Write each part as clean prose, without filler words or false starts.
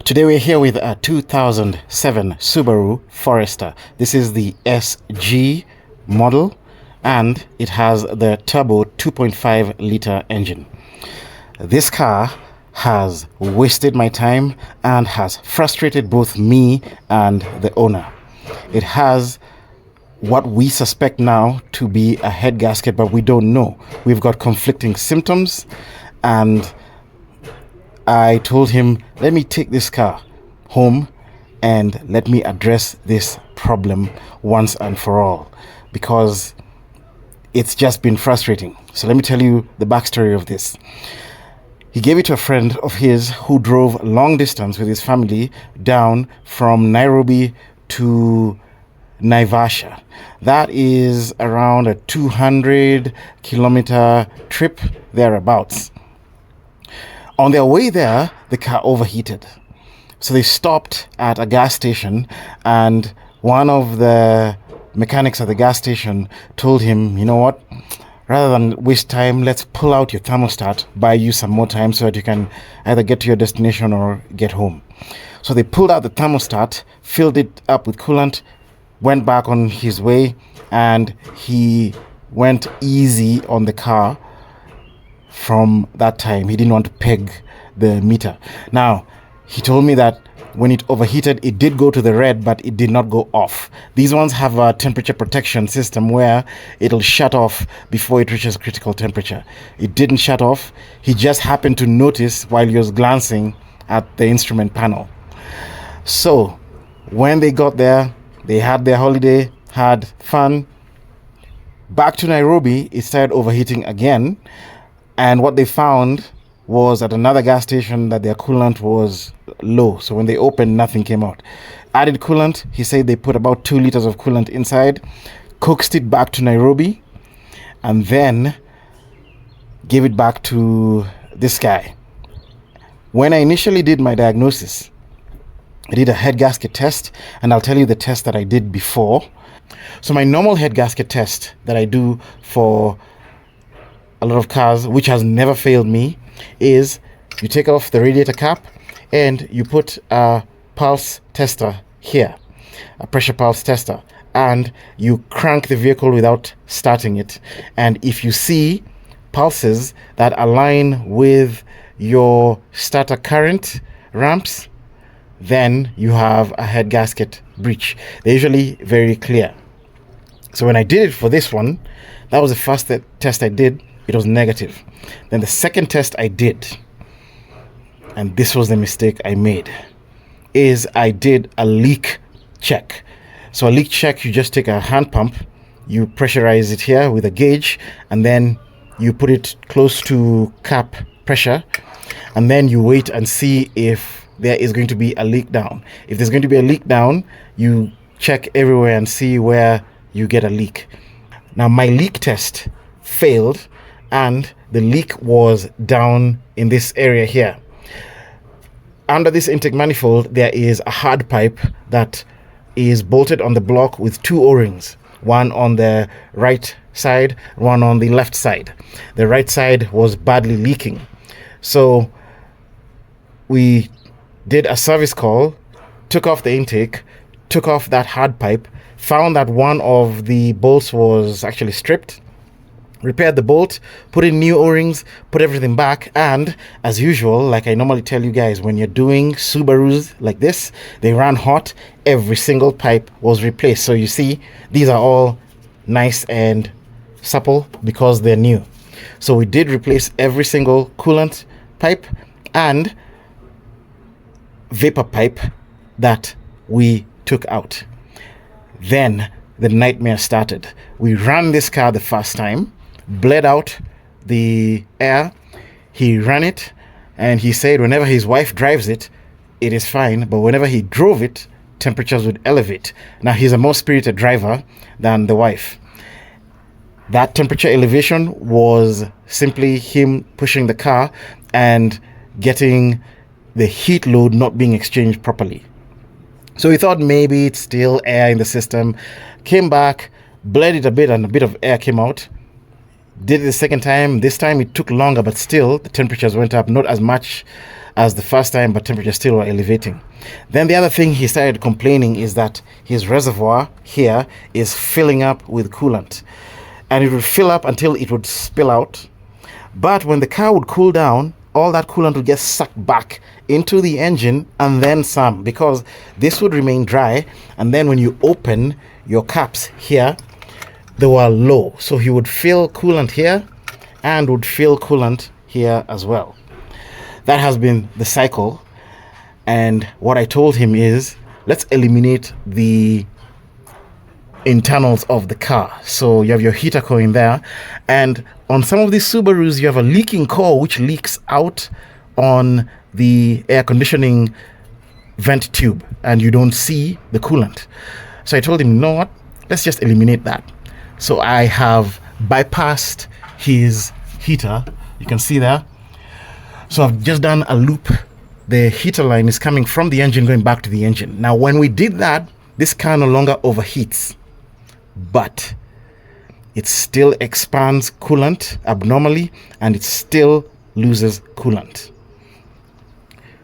Today we're here with a 2007 Subaru Forester. This is the SG model and it has the turbo 2.5 liter engine. This car has wasted my time and has frustrated both me and the owner. It has what we suspect now to be a head gasket, but we don't know. We've got conflicting symptoms, and I told him, let me take this car home and let me address this problem once and for all, because it's just been frustrating. So let me tell you the backstory of this. He gave it to a friend of his who drove long distance with his family down from Nairobi to Naivasha. That is around a 200-kilometer trip, thereabouts. On their way there, the car overheated. So they stopped at a gas station, and one of the mechanics at the gas station told him, you know what, rather than waste time, let's pull out your thermostat, buy you some more time so that you can either get to your destination or get home. So they pulled out the thermostat, filled it up with coolant, went back on his way, and he went easy on the car. From that time, he didn't want to peg the meter. Now, he told me that when it overheated, it did go to the red, but it did not go off. These ones have a temperature protection system where it'll shut off before it reaches critical temperature. It didn't shut off. He just happened to notice while he was glancing at the instrument panel. So when they got there, they had their holiday, had fun. Back to Nairobi, it started overheating again. And what they found was at another gas station that their coolant was low. So when they opened, nothing came out. Added coolant. He said they put about 2 liters of coolant inside, coaxed it back to Nairobi, and then gave it back to this guy. When I initially did my diagnosis, I did a head gasket test, and I'll tell you the test that I did before. So my normal head gasket test that I do for a lot of cars, which has never failed me, is you take off the radiator cap and you put a pulse tester here, a pressure pulse tester, and you crank the vehicle without starting it. And if you see pulses that align with your starter current ramps, then you have a head gasket breach. They're usually very clear. So when I did it for this one, that was the first test I did. It was negative. Then the second test I did, and this was the mistake I made, is I did a leak check. So a leak check, you just take a hand pump, you pressurize it here with a gauge, and then you put it close to cap pressure, and then you wait and see if there is going to be a leak down. If there's going to be a leak down, you check everywhere and see where you get a leak. Now my leak test failed, and the leak was down in this area here. Under this intake manifold, there is a hard pipe that is bolted on the block with 2 O-rings, one on the right side, one on the left side. The right side was badly leaking. So we did a service call, took off the intake, took off that hard pipe, found that one of the bolts was actually stripped, repaired the bolt, put in new O-rings, put everything back, and as usual, like I normally tell you guys, when you're doing Subarus like this, they run hot, every single pipe was replaced. So you see, these are all nice and supple because they're new. So we did replace every single coolant pipe and vapor pipe that we took out. Then the nightmare started. We ran this car the first time, bled out the air. He ran it, and he said whenever his wife drives it, it is fine, but whenever he drove it, temperatures would elevate. Now he's a more spirited driver than the wife. That temperature elevation was simply him pushing the car and getting the heat load not being exchanged properly. So he thought maybe it's still air in the system. Came back, bled it a bit, and a bit of air came out. Did it the second time. This time it took longer, but still the temperatures went up, not as much as the first time, but temperatures still were elevating. Then the other thing he started complaining is that his reservoir here is filling up with coolant, and it would fill up until it would spill out. But when the car would cool down, all that coolant would get sucked back into the engine and then some, because this would remain dry. And then when you open your caps here, they were low, so he would fill coolant here and would fill coolant here as well. That has been the cycle. And what I told him is, let's eliminate the internals of the car. So you have your heater core in there, and on some of these Subarus you have a leaking core which leaks out on the air conditioning vent tube, and you don't see the coolant. So I told him, you know what, let's just eliminate that. So I have bypassed his heater, you can see there. So I've just done a loop. The heater line is coming from the engine going back to the engine. Now when we did that, this car no longer overheats, but it still expands coolant abnormally, and it still loses coolant.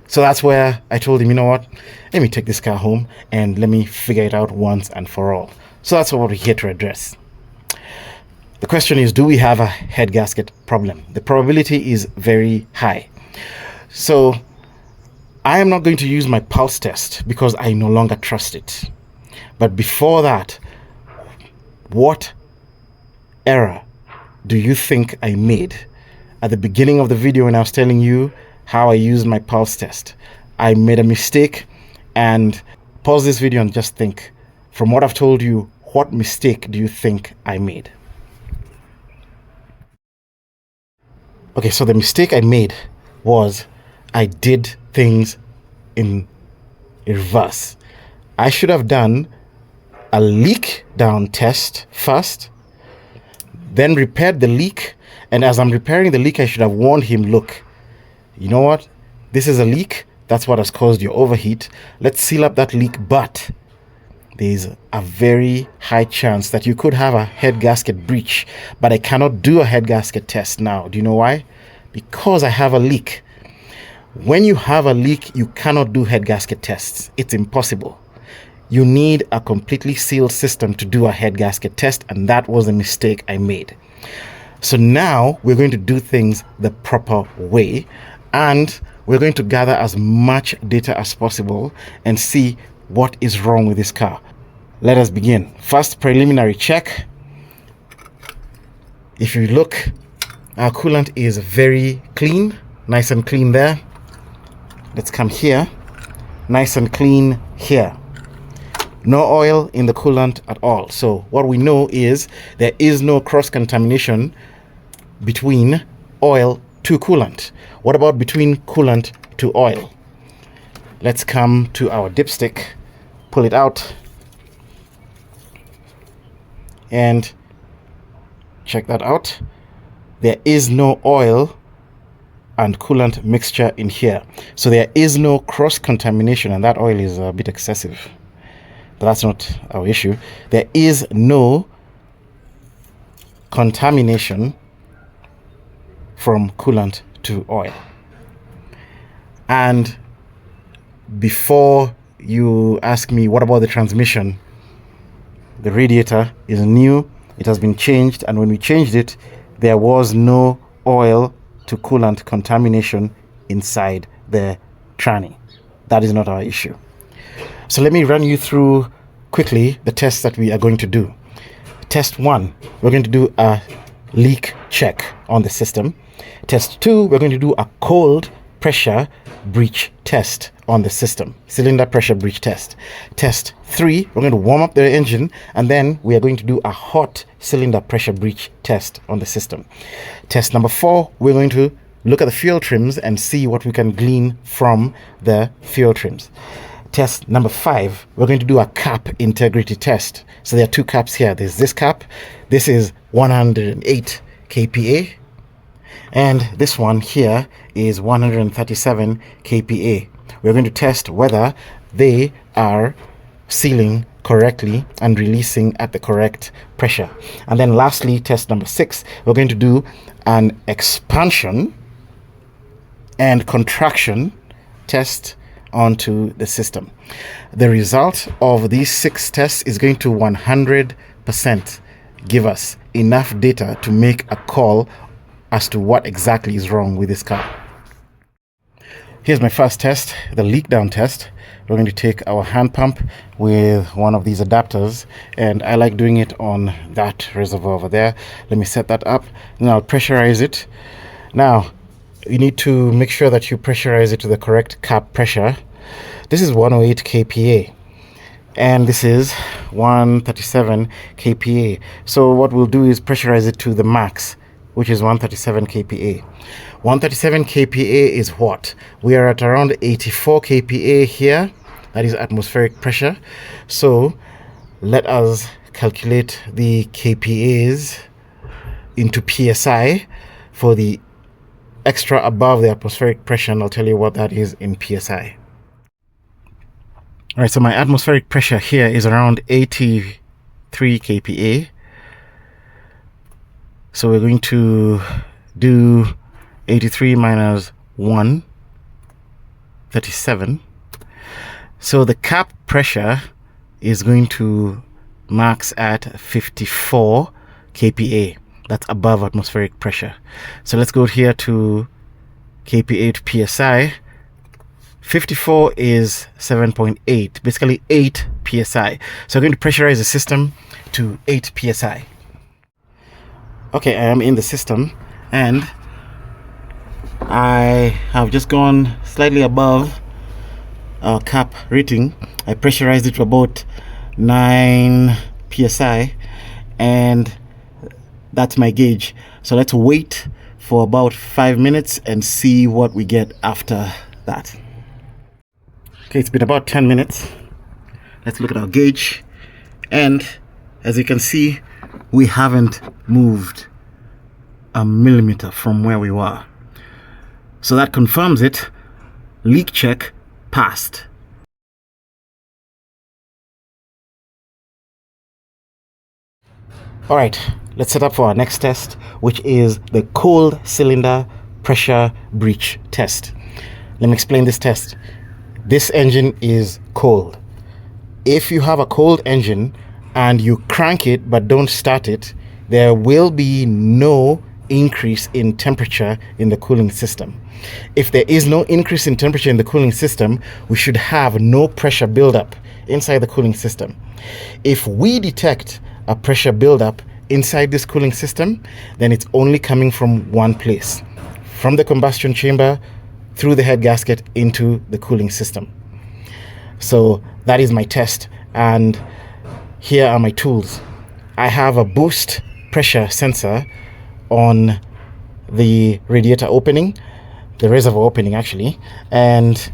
So that's where I told him, you know what, let me take this car home and let me figure it out once and for all. So that's what we're here to address. The question is, do we have a head gasket problem? The probability is very high. So I am not going to use my pulse test because I no longer trust it. But before that, what error do you think I made at the beginning of the video when I was telling you how I used my pulse test? I made a mistake, and pause this video and just think, from what I've told you, what mistake do you think I made? Okay, so the mistake I made was I did things in reverse. I should have done a leak down test first, then repaired the leak. And as I'm repairing the leak, I should have warned him, look, you know what? This is a leak. That's what has caused your overheat. Let's seal up that leak. But there's a very high chance that you could have a head gasket breach. But I cannot do a head gasket test now. Do you know why? Because I have a leak. When you have a leak, you cannot do head gasket tests. It's impossible. You need a completely sealed system to do a head gasket test, and that was a mistake I made. So now we're going to do things the proper way, and we're going to gather as much data as possible and see what is wrong with this car. Let us begin. First, preliminary check. If you look, our coolant is very clean, nice and clean there. Let's come here, nice and clean here. No oil in the coolant at all. So what we know is there is no cross-contamination between oil to coolant. What about between coolant to oil? Let's come to our dipstick, pull it out, and check that out. There is no oil and coolant mixture in here. So there is no cross-contamination, and that oil is a bit excessive. But that's not our issue. There is no contamination from coolant to oil. And before you ask me, what about the transmission? The radiator is new. It has been changed. And when we changed it, there was no oil to coolant contamination inside the tranny. That is not our issue. So let me run you through quickly the tests that we are going to do. Test 1, we're going to do a leak check on the system. Test 2, we're going to do a cold pressure breach test on the system, cylinder pressure breach test. Test 3, we're going to warm up the engine, and then we are going to do a hot cylinder pressure breach test on the system. Test number 4, we're going to look at the fuel trims and see what we can glean from the fuel trims. Test number 5, we're going to do a cap integrity test. So there are two caps here. There's this cap. This is 108 kPa. And this one here is 137 kPa. We're going to test whether they are sealing correctly and releasing at the correct pressure. And then lastly, test number 6, we're going to do an expansion and contraction test onto the system. The result of these 6 tests is going to 100% give us enough data to make a call as to what exactly is wrong with this car. Here's my first test, the leak down test. We're going to take our hand pump with one of these adapters, and I like doing it on that reservoir over there. Let me set that up, and I'll pressurize it. Now, you need to make sure that you pressurize it to the correct cap pressure. This is 108 kPa, and this is 137 kPa. So what we'll do is pressurize it to the max, which is 137 kPa. 137 kPa is what? We are at around 84 kPa here. That is atmospheric pressure. So let us calculate the kPas into PSI for the extra above the atmospheric pressure, and I'll tell you what that is in PSI. All right, so my atmospheric pressure here is around 83 kPa. So we're going to do 83 minus 137. So the cap pressure is going to max at 54 kPa. That's above atmospheric pressure. So let's go here to kPa to PSI. 54 is 7.8, basically 8 PSI. So I'm going to pressurize the system to 8 PSI. Okay, I am in the system, and I have just gone slightly above our cap rating. I pressurized it to about 9 PSI, and that's my gauge. So let's wait for about 5 minutes and see what we get after that. Okay, it's been about 10 minutes. Let's look at our gauge, and as you can see, we haven't moved a millimeter from where we were. So that confirms it. Leak check passed. All right, let's set up for our next test, which is the cold cylinder pressure breach test. Let me explain this test. This engine is cold. If you have a cold engine and you crank it but don't start it, there will be no increase in temperature in the cooling system. If there is no increase in temperature in the cooling system, we should have no pressure buildup inside the cooling system. If we detect a pressure buildup inside this cooling system, then it's only coming from one place, from the combustion chamber through the head gasket into the cooling system. So that is my test, and here are my tools. I have a boost pressure sensor on the radiator opening, the reservoir opening actually, and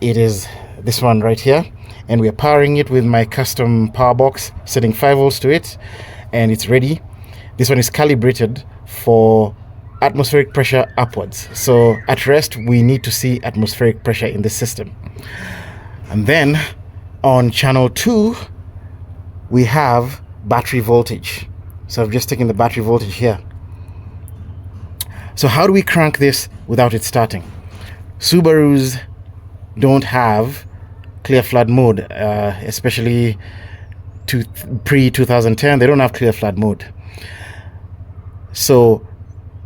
it is this one right here, and we're powering it with my custom power box, setting 5 volts to it, and it's ready. This one is calibrated for atmospheric pressure upwards. So at rest, we need to see atmospheric pressure in the system. And then on channel 2, we have battery voltage. So I've just taken the battery voltage here. So how do we crank this without it starting? Subarus don't have clear flood mode, especially pre-2010, they don't have clear flood mode. So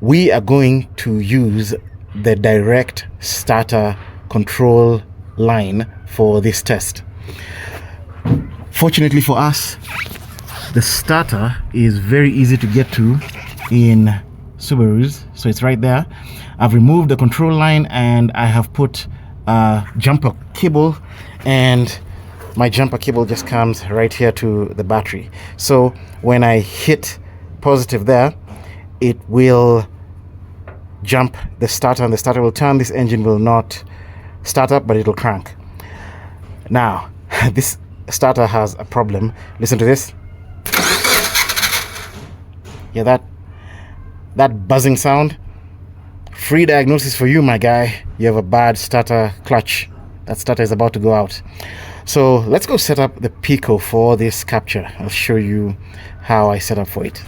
we are going to use the direct starter control line for this test. Fortunately for us, the starter is very easy to get to in Subarus, so it's right there. I've removed the control line and I have put a jumper cable, and my jumper cable just comes right here to the battery. So when I hit positive there, it will jump the starter and the starter will turn. This engine will not start up, but it'll crank. Now, this starter has a problem. Listen to this. Yeah, that buzzing sound. Free diagnosis for you, my guy. You have a bad starter clutch. That starter is about to go out. So let's go set up the Pico for this capture. I'll show you how I set up for it.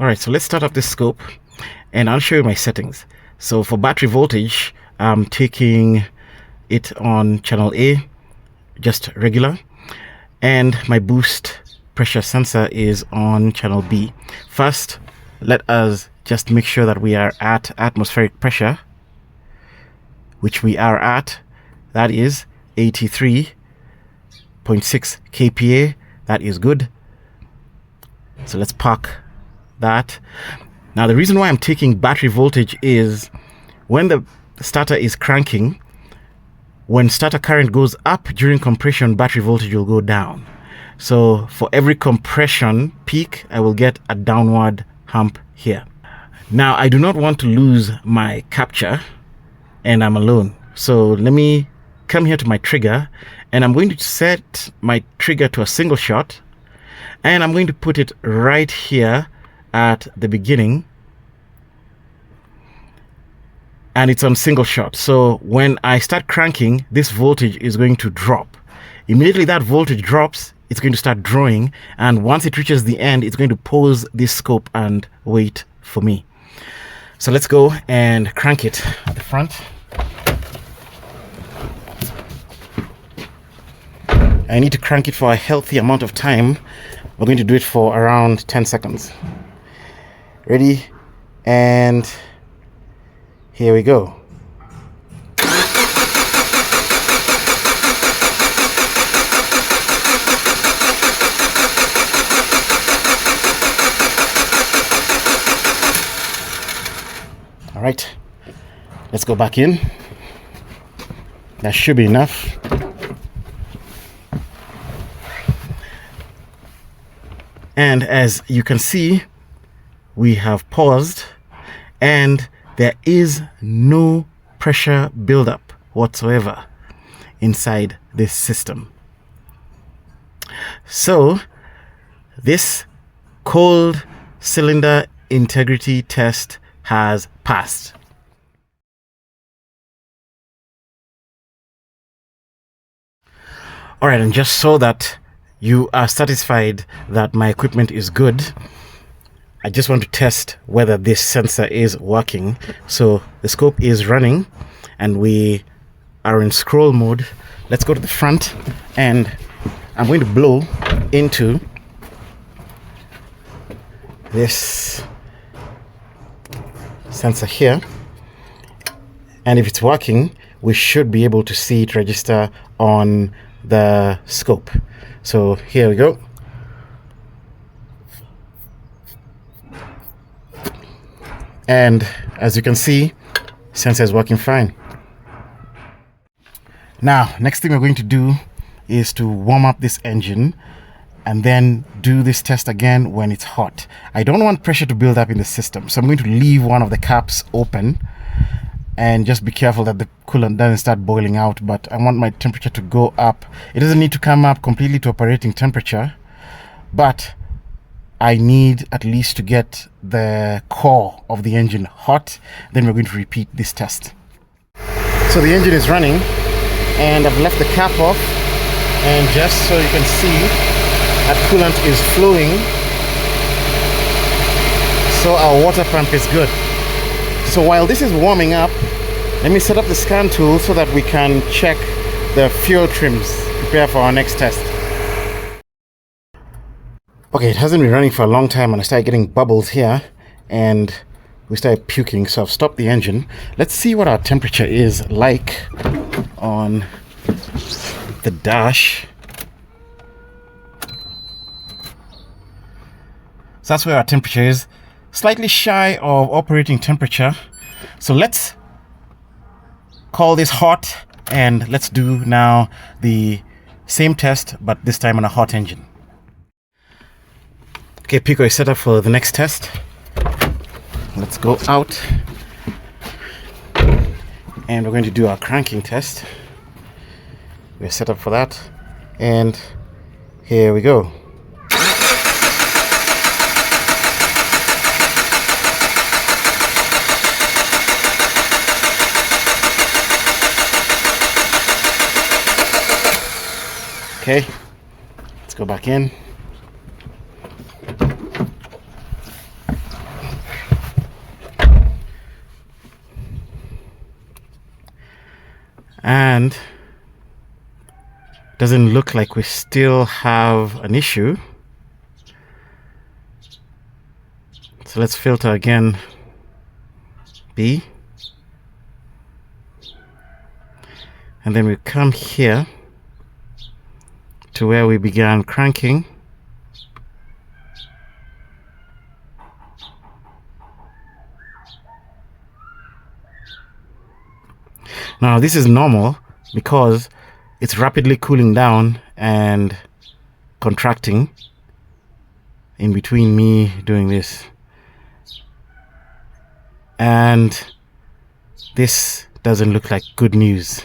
Alright, so let's start up this scope and I'll show you my settings. So for battery voltage, I'm taking it on channel A, just regular, and my boost pressure sensor is on channel B. First, let us just make sure that we are at atmospheric pressure, which we are at. That is 83.6 kPa. That is good. So let's park that. Now the reason why I'm taking battery voltage is when the starter is cranking, when starter current goes up during compression, battery voltage will go down. So for every compression peak, I will get a downward hump here. Now I do not want to lose my capture and I'm alone. So let me come here to my trigger and I'm going to set my trigger to a single shot and I'm going to put it right here at the beginning, and it's on single shot. So when I start cranking, this voltage is going to drop. Immediately that voltage drops, it's going to start drawing, and once it reaches the end, it's going to pause this scope and wait for me. So let's go and crank it at the front. I need to crank it for a healthy amount of time. We're going to do it for around 10 seconds. Ready? And here we go. All right, let's go back in. That should be enough. And as you can see, we have paused and there is no pressure buildup whatsoever inside this system. So this cold cylinder integrity test has passed. All right, and just so that you are satisfied that my equipment is good, I just want to test whether this sensor is working. So the scope is running and we are in scroll mode. Let's go to the front and I'm going to blow into this sensor here, and if it's working, we should be able to see it register on the scope. So here we go. And as you can see, sensor is working fine. Now, next thing we're going to do is to warm up this engine and then do this test again when it's hot. I don't want pressure to build up in the system, so I'm going to leave one of the caps open and just be careful that the coolant doesn't start boiling out, but I want my temperature to go up. It doesn't need to come up completely to operating temperature, but I need at least to get the core of the engine hot. Then we're going to repeat this test. So the engine is running and I've left the cap off, and just so you can see, that coolant is flowing, so our water pump is good. So while this is warming up, let me set up the scan tool so that we can check the fuel trims, prepare for our next test. Okay, it hasn't been running for a long time and I started getting bubbles here and we started puking, so I've stopped the engine. Let's see what our temperature is like on the dash. So that's where our temperature is, slightly shy of operating temperature. So let's call this hot and let's do now the same test, but this time on a hot engine. Okay, Pico is set up for the next test. Let's go out and we're going to do our cranking test. We're set up for that, and here we go. Okay, let's go back in. And doesn't look like we still have an issue. So let's filter again. B. And then we come here to where we began cranking. Now this is normal because it's rapidly cooling down and contracting in between me doing this. And this doesn't look like good news.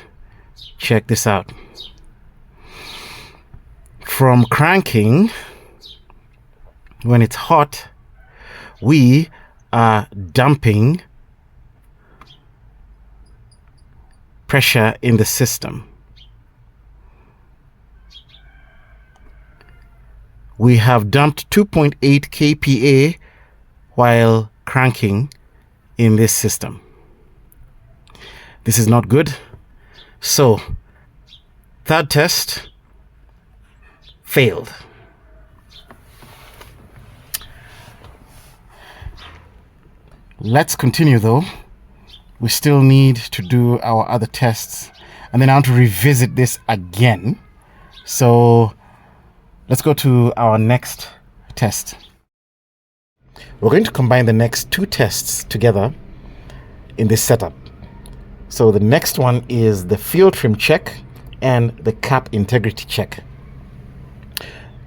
Check this out. From cranking, when it's hot, we are dumping pressure in the system. We have dumped 2.8 kPa while cranking in this system. This is not good. So, third test failed. Let's continue though. We still need to do our other tests, and then I want to revisit this again. So let's go to our next test. We're going to combine the next two tests together in this setup. So the next one is the fuel trim check and the cap integrity check.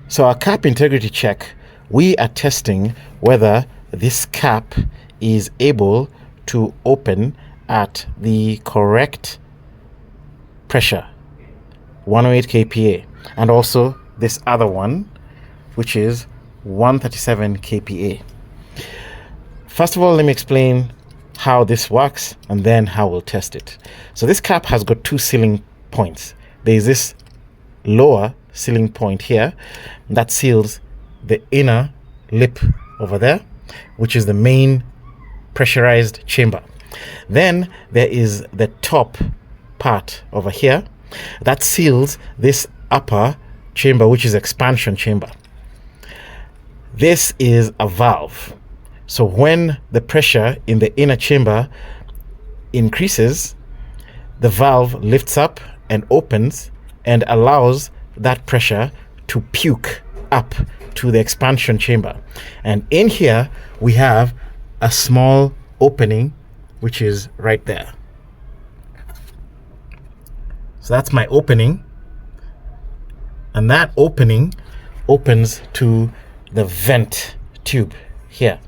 So our cap integrity check, we are testing whether this cap is able to open at the correct pressure, 108 kPa, and also this other one, which is 137 kPa. First of all, let me explain how this works and then how we'll test it. So this cap has got two sealing points. There is this lower sealing point here that seals the inner lip over there, which is the main pressurized chamber. Then there is the top part over here that seals this upper chamber, which is expansion chamber. This is a valve. So when the pressure in the inner chamber increases, the valve lifts up and opens and allows that pressure to puke up to the expansion chamber. And in here we have a small opening, which is right there. So that's my opening, and that opening opens to the vent tube here.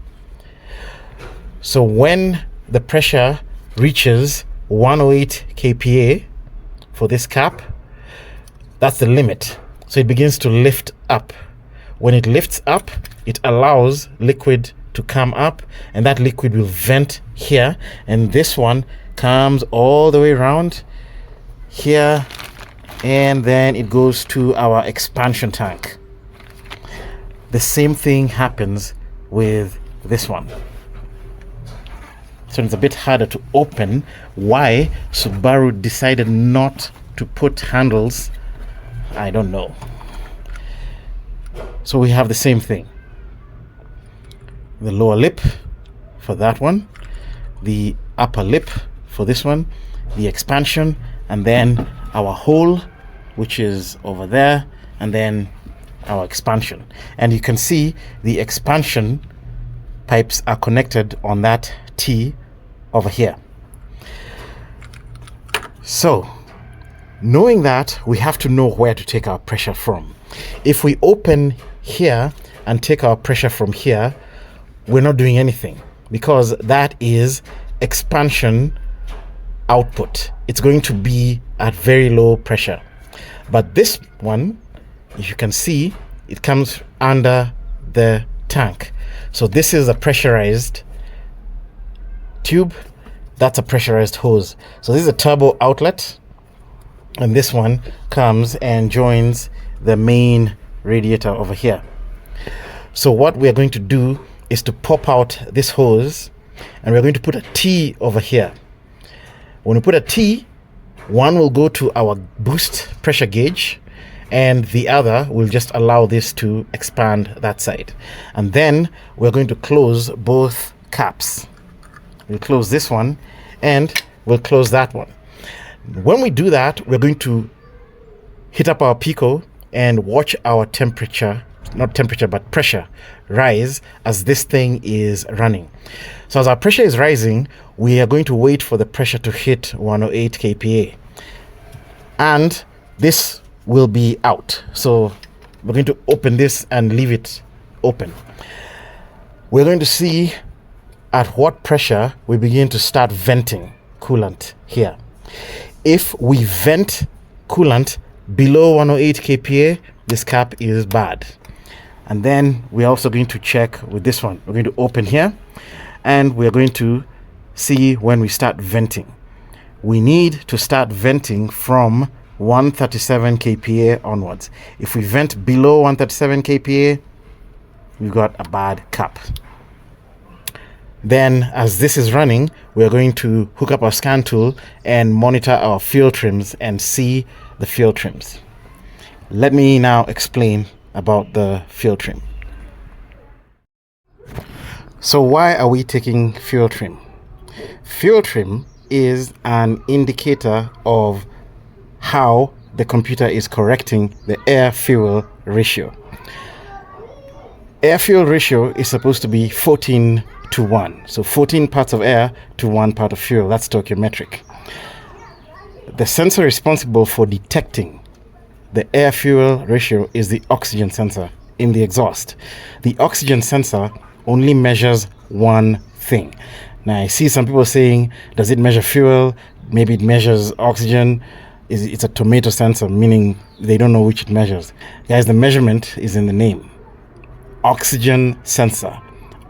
So when the pressure reaches 108 kPa for this cap, that's the limit. So it begins to lift up. When it lifts up, it allows liquid to come up, and that liquid will vent here, and this one comes all the way around here, and then it goes to our expansion tank. The same thing happens with this one. So it's a bit harder to open. Why Subaru decided not to put handles, I don't know. So we have the same thing. The lower lip for that one, the upper lip for this one, the expansion, and then our hole, which is over there, and then our expansion. And you can see the expansion pipes are connected on that T over here. So knowing that, we have to know where to take our pressure from. If we open here and take our pressure from here, we're not doing anything, because that is expansion output. It's going to be at very low pressure. But this one, if you can see, it comes under the tank. So this is a pressurized tube, that's a pressurized hose. So this is a turbo outlet, and this one comes and joins the main radiator over here. So what we are going to do is to pop out this hose, and we're going to put a T over here. When we put a T, one will go to our boost pressure gauge, and the other will just allow this to expand that side. And then we're going to close both caps. We'll close this one and we'll close that one. When we do that, we're going to hit up our pico and watch our temperature, not temperature, but pressure rise as this thing is running. So as our pressure is rising, we are going to wait for the pressure to hit 108 kPa. And this will be out. So we're going to open this and leave it open. We're going to see at what pressure we begin to start venting coolant here. If we vent coolant below 108 kPa, this cap is bad. And then we're also going to check with this one. We're going to open here and we're going to see when we start venting. We need to start venting from 137 kPa onwards. If we vent below 137 kPa, we've got a bad cap. Then as this is running, we're going to hook up our scan tool and monitor our fuel trims and see the fuel trims. Let me now explain about the fuel trim. So why are we taking fuel trim? Fuel trim is an indicator of how the computer is correcting the air-fuel ratio. Air-fuel ratio is supposed to be 14 to 1. So 14 parts of air to 1 part of fuel. That's stoichiometric. The sensor responsible for detecting the air-fuel ratio is the oxygen sensor in the exhaust. The oxygen sensor only measures one thing. Now I see some people saying, does it measure fuel? Maybe it measures oxygen. It's a tomato sensor, meaning they don't know which it measures. Guys, the measurement is in the name. Oxygen sensor.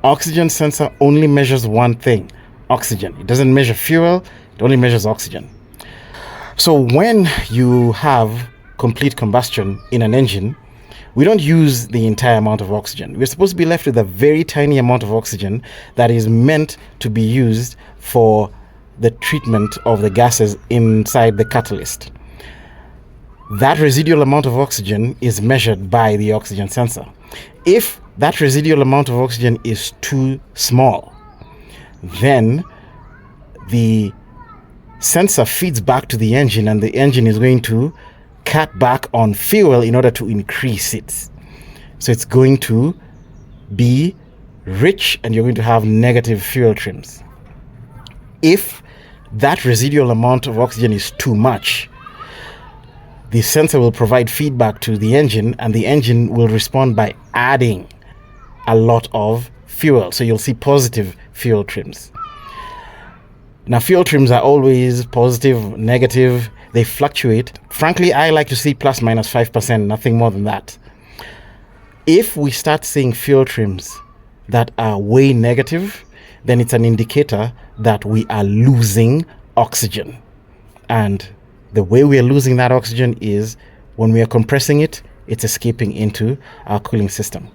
Oxygen sensor only measures one thing, oxygen. It doesn't measure fuel, it only measures oxygen. So when you have complete combustion in an engine, we don't use the entire amount of oxygen. We're supposed to be left with a very tiny amount of oxygen that is meant to be used for the treatment of the gases inside the catalyst. That residual amount of oxygen is measured by the oxygen sensor. If that residual amount of oxygen is too small, then the sensor feeds back to the engine and the engine is going to cut back on fuel in order to increase it. So it's going to be rich and you're going to have negative fuel trims. If that residual amount of oxygen is too much, the sensor will provide feedback to the engine and the engine will respond by adding a lot of fuel. So you'll see positive fuel trims. Now, fuel trims are always positive, negative, they fluctuate. Frankly, I like to see plus minus 5%, nothing more than that. If we start seeing fuel trims that are way negative, then it's an indicator that we are losing oxygen. And the way we are losing that oxygen is when we are compressing it, it's escaping into our cooling system.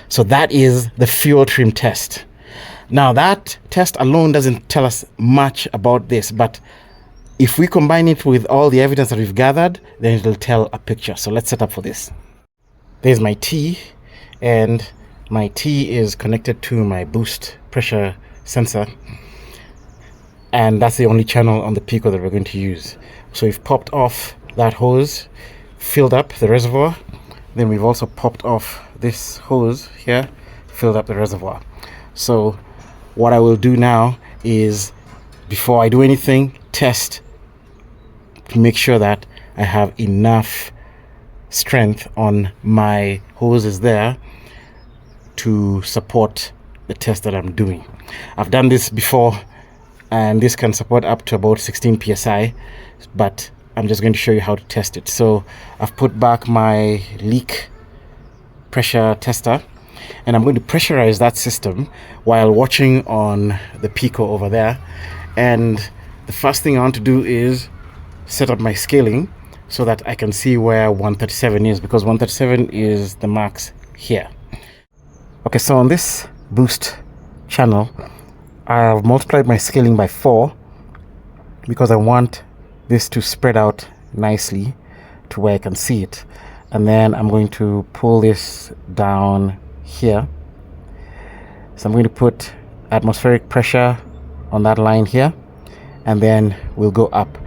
So that is the fuel trim test. Now that test alone doesn't tell us much about this, but if we combine it with all the evidence that we've gathered, then it'll tell a picture. So let's set up for this. There's my T, and my T is connected to my boost pressure sensor, and that's the only channel on the pico that we're going to use. So we've popped off that hose, filled up the reservoir, then we've also popped off this hose here, filled up the reservoir. So what I will do now is, before I do anything, test to make sure that I have enough strength on my hoses there to support the test that I'm doing. I've done this before and this can support up to about 16 psi, but I'm just going to show you how to test it. So I've put back my leak pressure tester and I'm going to pressurize that system while watching on the pico over there. And the first thing I want to do is set up my scaling so that I can see where 137 is, because 137 is the max here. Okay, so on this boost channel, I've multiplied my scaling by 4 because I want this to spread out nicely to where I can see it. And then I'm going to pull this down here. So I'm going to put atmospheric pressure on that line here, and then we'll go up.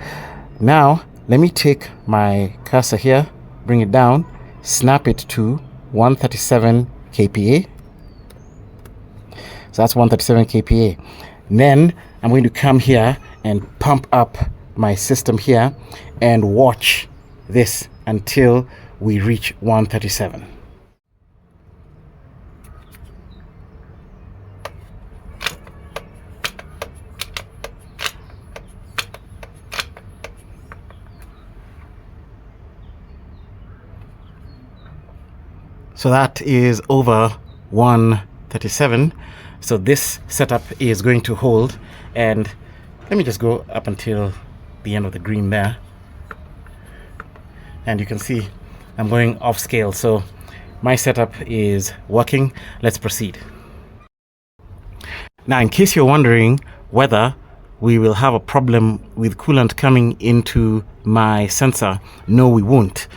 Now let me take my cursor here, bring it down, snap it to 137 kPa. So that's 137 kPa. And then I'm going to come here and pump up my system here and watch this until we reach 137. So that is over 137. So this setup is going to hold, and let me just go up until the end of the green there, and you can see I'm going off scale. So my setup is working. Let's proceed. Now, in case you're wondering whether we will have a problem with coolant coming into my sensor, no, we won't.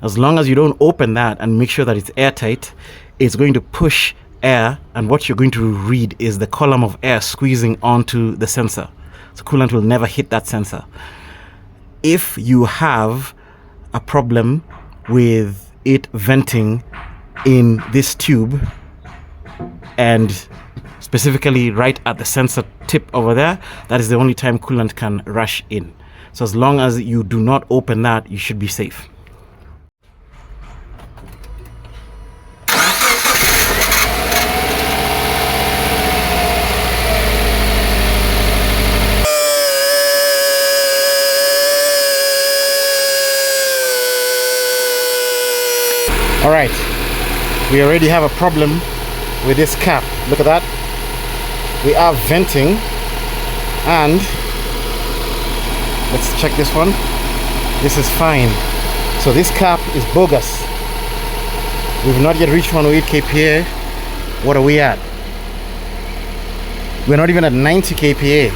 As long as you don't open that and make sure that it's airtight, it's going to push air, and what you're going to read is the column of air squeezing onto the sensor. So coolant will never hit that sensor. If you have a problem with it venting in this tube, and specifically right at the sensor tip over there, that is the only time coolant can rush in. So as long as you do not open that, you should be safe. All right, we already have a problem with this cap. Look at that. We are venting, and let's check this one. This is fine. So this cap is bogus. We've not yet reached 108 kPa. What are we at? We're not even at 90 kPa.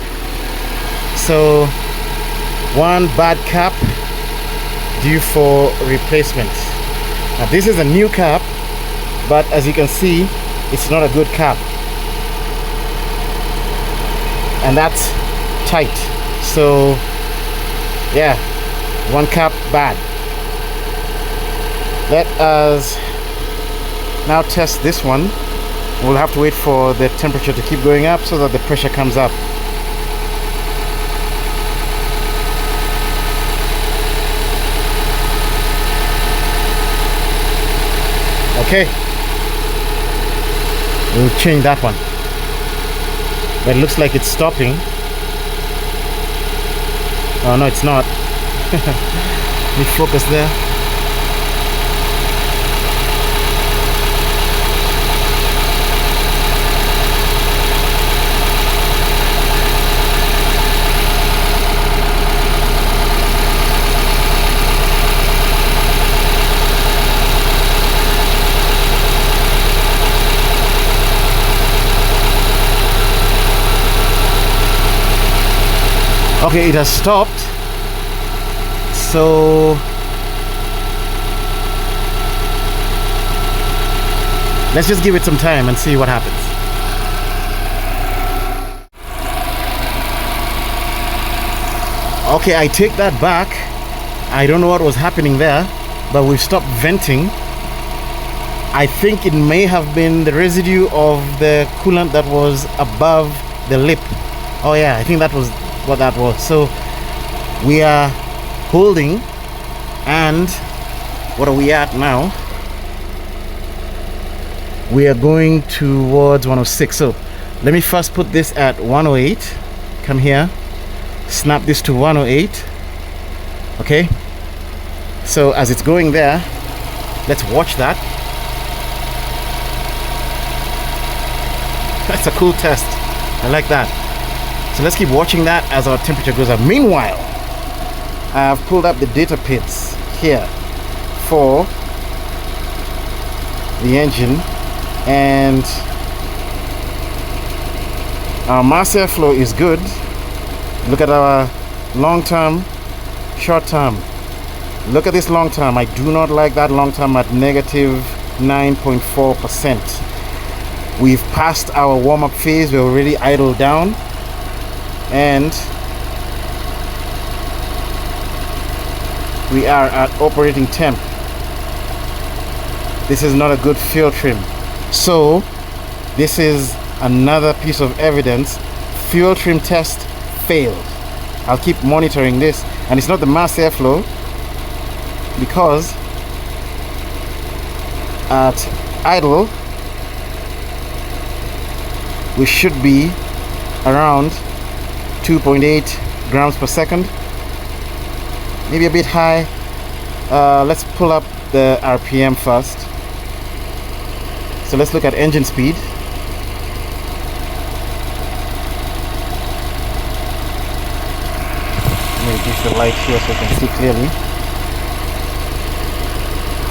So one bad cap due for replacement. Now this is a new cap, but as you can see, it's not a good cap, and that's tight. So yeah, one cap bad. Let us now test this one. We'll have to wait for the temperature to keep going up so that the pressure comes up. Okay, we'll change that one, but it looks like it's stopping. Oh no, it's not. Let me focus there. Okay, it has stopped. So let's just give it some time and see what happens. Okay, I take that back. I don't know what was happening there, but we've stopped venting. I think it may have been the residue of the coolant that was above the lip. Oh yeah, I think that was what that was. So we are holding, and what are we at now? We are going towards 106. So let me first put this at 108. Come here, snap this to 108. Okay, so as it's going there, let's watch that. That's a cool test. I like that. So let's keep watching that as our temperature goes up. Meanwhile, I've pulled up the data pins. here for the engine, and our mass airflow is good. Look at our long term, short term. Look at this long term. I do not like that long term at negative 9.4%. We've passed our warm-up phase. We're already idled down, and we are at operating temp. This is not a good fuel trim. So this is another piece of evidence. Fuel trim test failed. I'll keep monitoring this, and it's not the mass airflow, because at idle we should be around 2.8 grams per second, maybe a bit high. Let's pull up the RPM first. So let's look at engine speed. Let me reduce the light here so I can see clearly.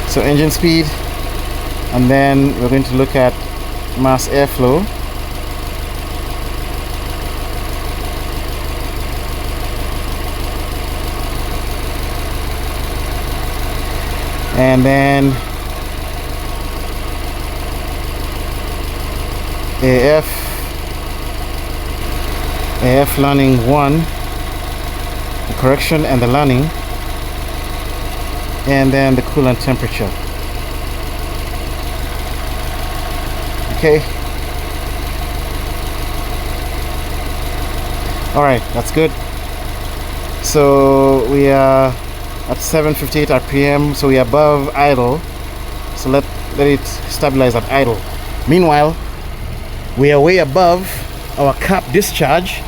So engine speed, and then we're going to look at mass airflow. And then AF learning 1, the correction and the learning, and then the coolant temperature. Okay. All right, that's good. So we are at 758 RPM, so we are above idle. So let it stabilize at idle. Meanwhile, we are way above our cap discharge,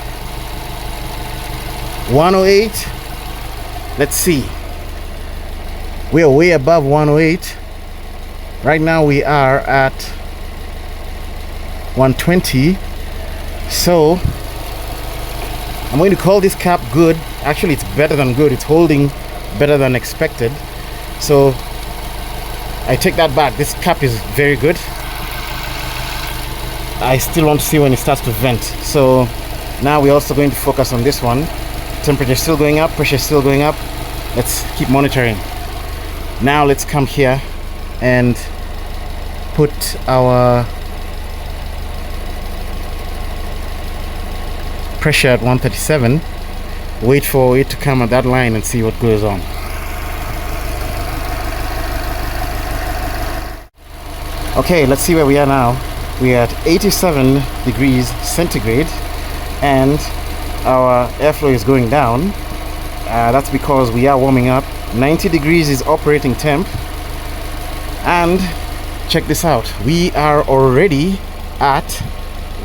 108. Let's see. We are way above 108. Right now we are at 120. So I'm going to call this cap good. Actually, it's better than good. It's holding better than expected. So I take that back. This cap is very good. I still want to see when it starts to vent. So now we're also going to focus on this one. Temperature still going up, pressure still going up. Let's keep monitoring. Now let's come here and put our pressure at 137. Wait for it to come at that line and see what goes on. Okay, let's see where we are now. We are at 87 degrees centigrade, and our airflow is going down. That's because we are warming up. 90 degrees is operating temp, and check this out, we are already at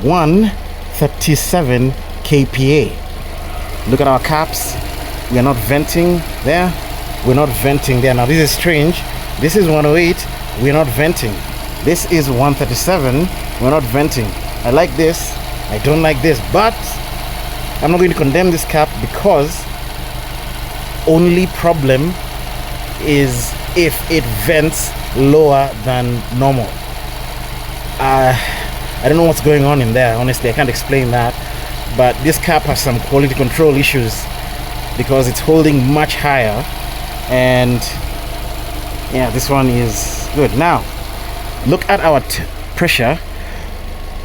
137 kPa. Look at our caps. We are not venting there, we're not venting there. Now this is strange. This is 108, we're not venting. This is 137, we're not venting. I like this, I don't like this, but I'm not going to condemn this cap, because only problem is if it vents lower than normal. I don't know what's going on in there, honestly. I can't explain that, but this cap has some quality control issues, because it's holding much higher, and yeah, this one is good. Now look at our pressure.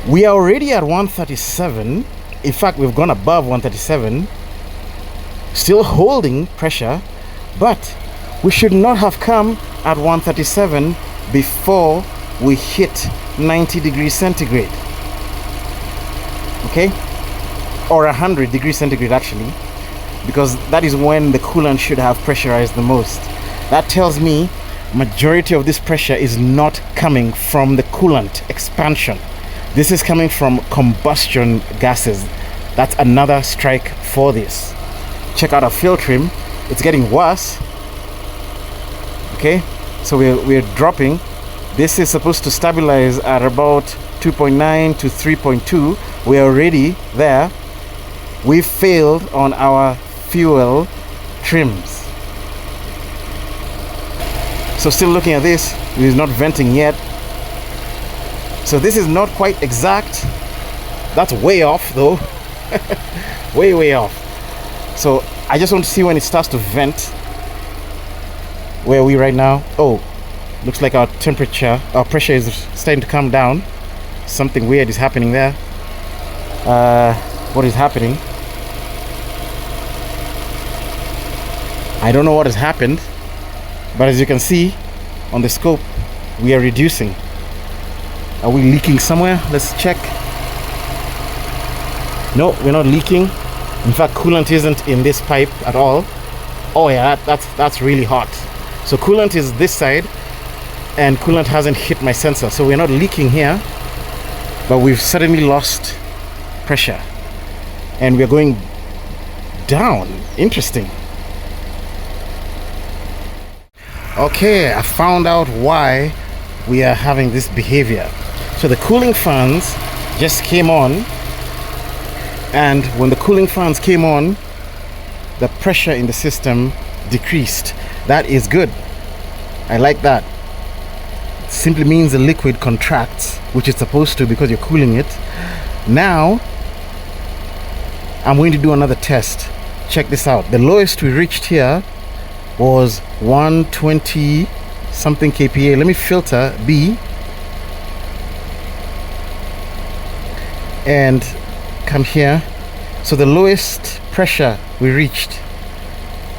We are already at 137. In fact, we've gone above 137, still holding pressure, but we should not have come at 137 before we hit 90 degrees centigrade. Okay, or 100 degrees centigrade actually, because that is when the coolant should have pressurized the most. That tells me majority of this pressure is not coming from the coolant expansion. This is coming from combustion gases. That's another strike for this. Check out our fuel trim. It's getting worse. Okay, so we're dropping. This is supposed to stabilize at about 2.9 to 3.2. We're already there. We failed on our fuel trims. So still looking at this, it is not venting yet. So this is not quite exact. That's way off though. way off. So I just want to see when it starts to vent. Where are we right now? Oh, looks like our pressure is starting to come down. Something weird is happening there. What is happening? I don't know what has happened, but as you can see on the scope, we are reducing. Are we leaking somewhere? Let's check. No, we're not leaking. In fact, coolant isn't in this pipe at all. Oh yeah, that's really hot. So coolant is this side, and coolant hasn't hit my sensor, so we're not leaking here, but we've suddenly lost pressure and we're going down. Interesting. Okay, I found out why we are having this behavior. So the cooling fans just came on, and when the cooling fans came on, the pressure in the system decreased. That is good. I like that. It simply means the liquid contracts, which it's supposed to because you're cooling it. Now I'm going to do another test. Check this out. The lowest we reached here was 120 something kPa. Let me filter B and come here. So the lowest pressure we reached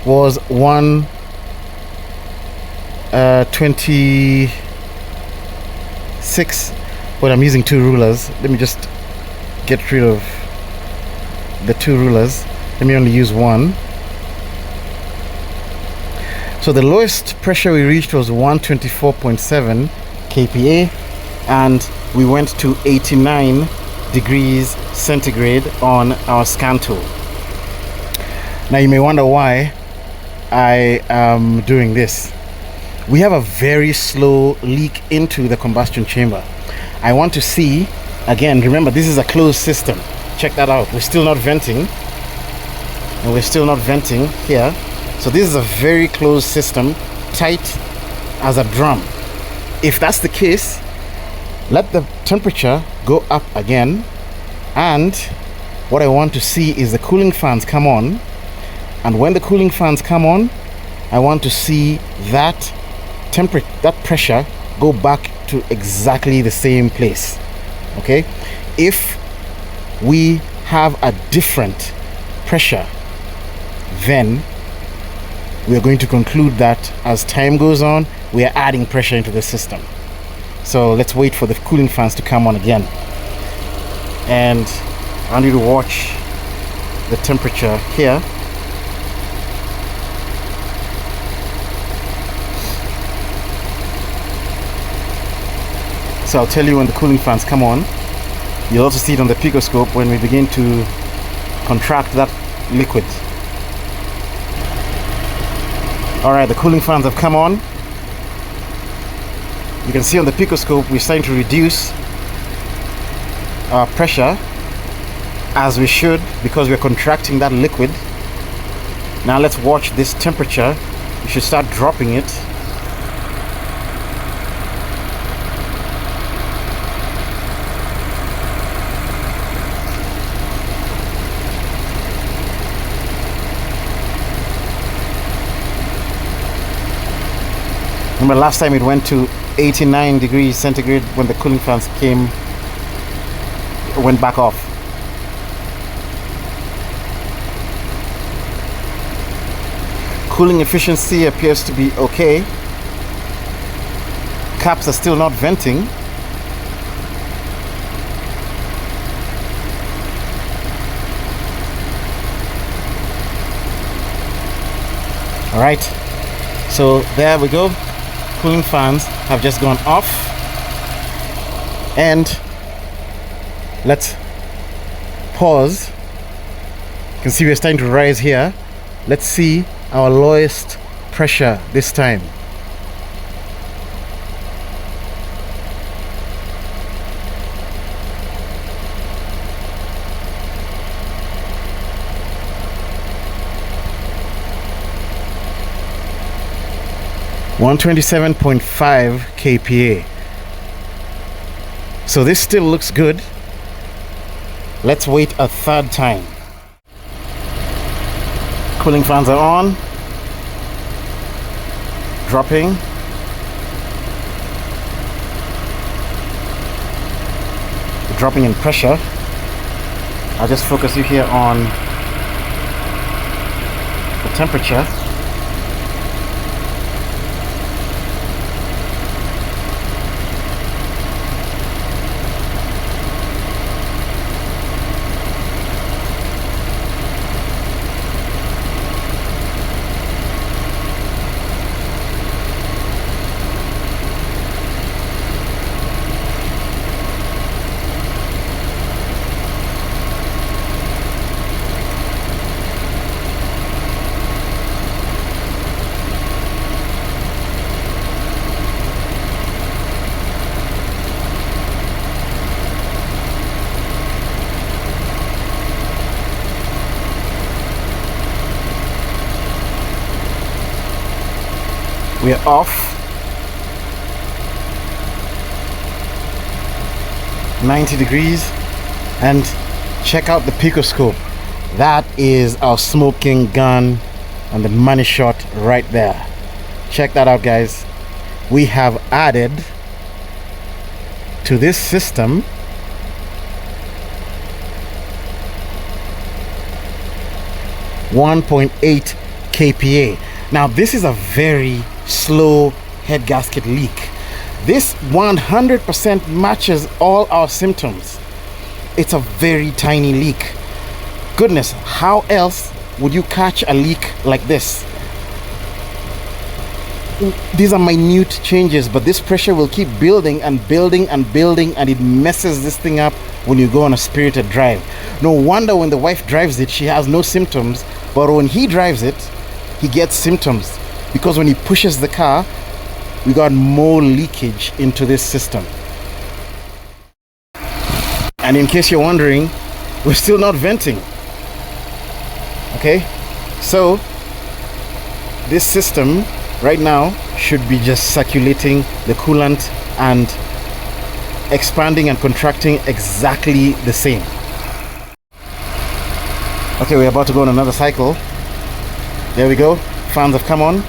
was 126, but I'm using two rulers. Let me just get rid of the two rulers. Let me only use one. So the lowest pressure we reached was 124.7 kPa, and we went to 89 degrees centigrade on our scan tool. Now you may wonder why I am doing this. We have a very slow leak into the combustion chamber. I want to see, again, remember this is a closed system. Check that out. We're still not venting, and we're still not venting here. So this is a very closed system, tight as a drum. If that's the case, let the temperature go up again, and what I want to see is the cooling fans come on. And when the cooling fans come on, I want to see that pressure go back to exactly the same place. Okay, if we have a different pressure, then we are going to conclude that as time goes on, we are adding pressure into the system. So let's wait for the cooling fans to come on again, and I need to watch the temperature here. So I'll tell you when the cooling fans come on. You'll also see it on the picoscope when we begin to contract that liquid. Alright, the cooling fans have come on. You can see on the picoscope we're starting to reduce our pressure, as we should, because we're contracting that liquid. Now let's watch this temperature. We should start dropping it. Remember last time it went to 89 degrees centigrade when the cooling fans went back off. Cooling efficiency appears to be okay. Caps are still not venting. All right, so there we go. Cooling fans have just gone off, and let's pause. You can see we're starting to rise here. Let's see our lowest pressure this time. 127.5 kPa. So this still looks good. Let's wait a third time. Cooling fans are on. Dropping. Dropping in pressure. I'll just focus you here on the temperature. We're off. 90 degrees. And check out the picoscope. That is our smoking gun and the money shot right there. Check that out, guys. We have added to this system (1.8 kPa). Now this is a very slow head gasket leak. This 100% matches all our symptoms. It's a very tiny leak. Goodness, how else would you catch a leak like this? These are minute changes, but this pressure will keep building and building and building, and it messes this thing up when you go on a spirited drive. No wonder when the wife drives it, she has no symptoms, but when he drives it, he gets symptoms, because when he pushes the car, we got more leakage into this system. And in case you're wondering, we're still not venting. Okay, so this system right now should be just circulating the coolant and expanding and contracting exactly the same. Okay, we're about to go on another cycle. There we go. Fans have come on.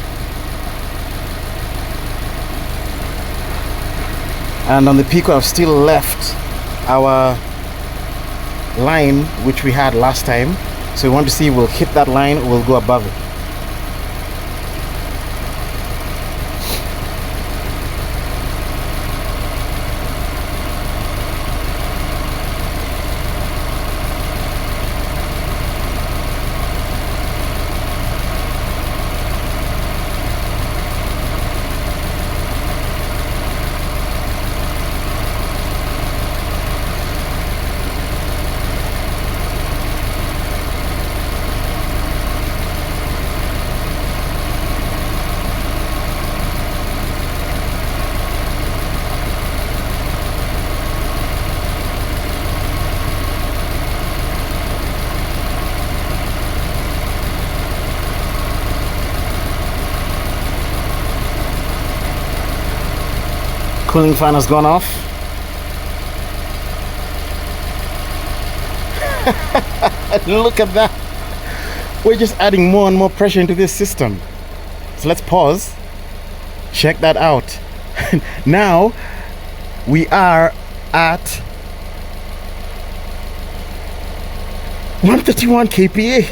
And on the Pico, I've still left our line, which we had last time. So we want to see if we'll hit that line or we'll go above it. Cooling fan has gone off. Look at that. We're just adding more and more pressure into this system. So let's pause. Check that out. Now we are at 131 kPa.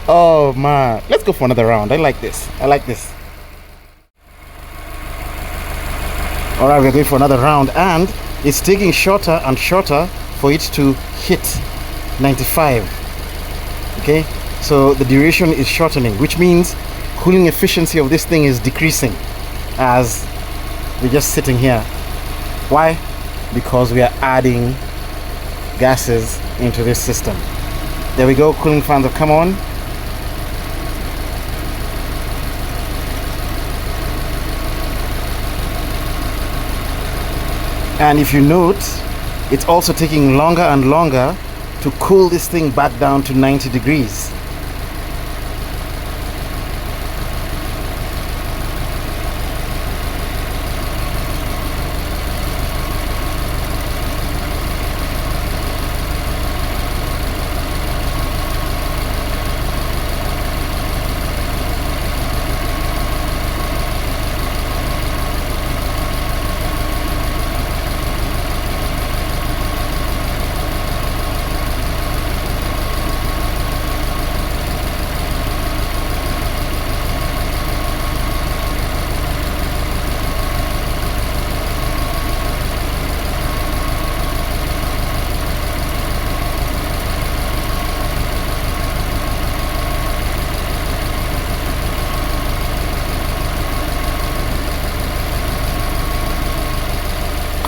Oh man, let's go for another round. I like this. I like this. All right, we're going for another round, and it's taking shorter and shorter for it to hit 95. Okay, so the duration is shortening, which means cooling efficiency of this thing is decreasing as we're just sitting here. Why? Because we are adding gases into this system. There we go. Cooling fans have come on. And if you note, it's also taking longer and longer to cool this thing back down to 90 degrees.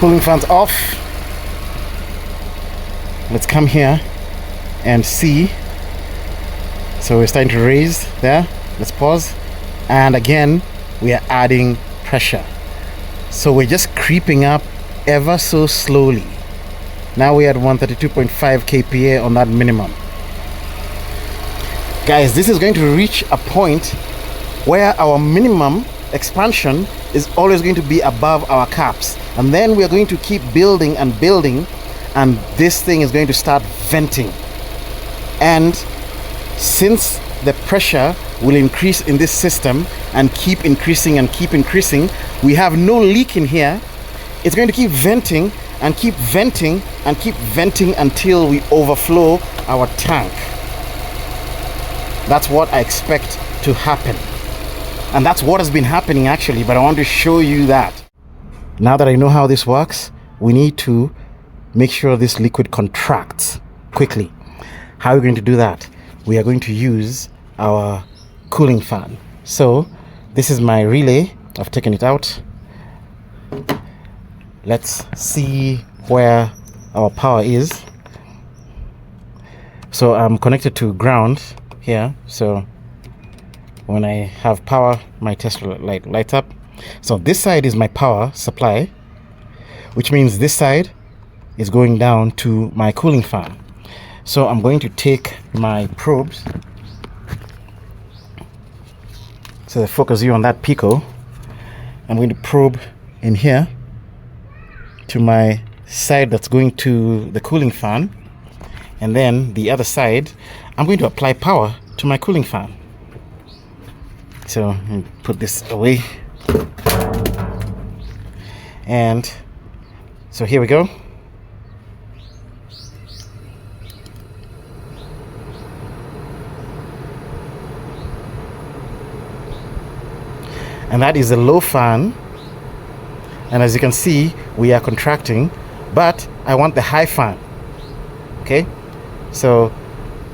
cooling fan's off. Let's come here and see. So we're starting to raise there. Let's pause. And again, we are adding pressure. So we're just creeping up ever so slowly. Now we're at 132.5 kPa on that minimum. Guys, this is going to reach a point where our minimum expansion is always going to be above our caps. And then we're going to keep building and building, and this thing is going to start venting. And since the pressure will increase in this system and keep increasing and keep increasing, we have no leak in here. It's going to keep venting and keep venting and keep venting until we overflow our tank. That's what I expect to happen. And that's what has been happening actually, but I want to show you that. Now that I know how this works, we need to make sure this liquid contracts quickly. How are we going to do that? We are going to use our cooling fan. So this is my relay. I've taken it out. Let's see where our power is. So I'm connected to ground here. So when I have power, my test light lights up. So this side is my power supply, which means this side is going down to my cooling fan. So I'm going to take my probes. So focus you on that pico. I'm going to probe in here to my side that's going to the cooling fan, and then the other side I'm going to apply power to my cooling fan. So let me put this away, and so here we go. And that is a low fan, and as you can see, we are contracting, but I want the high fan. Okay, so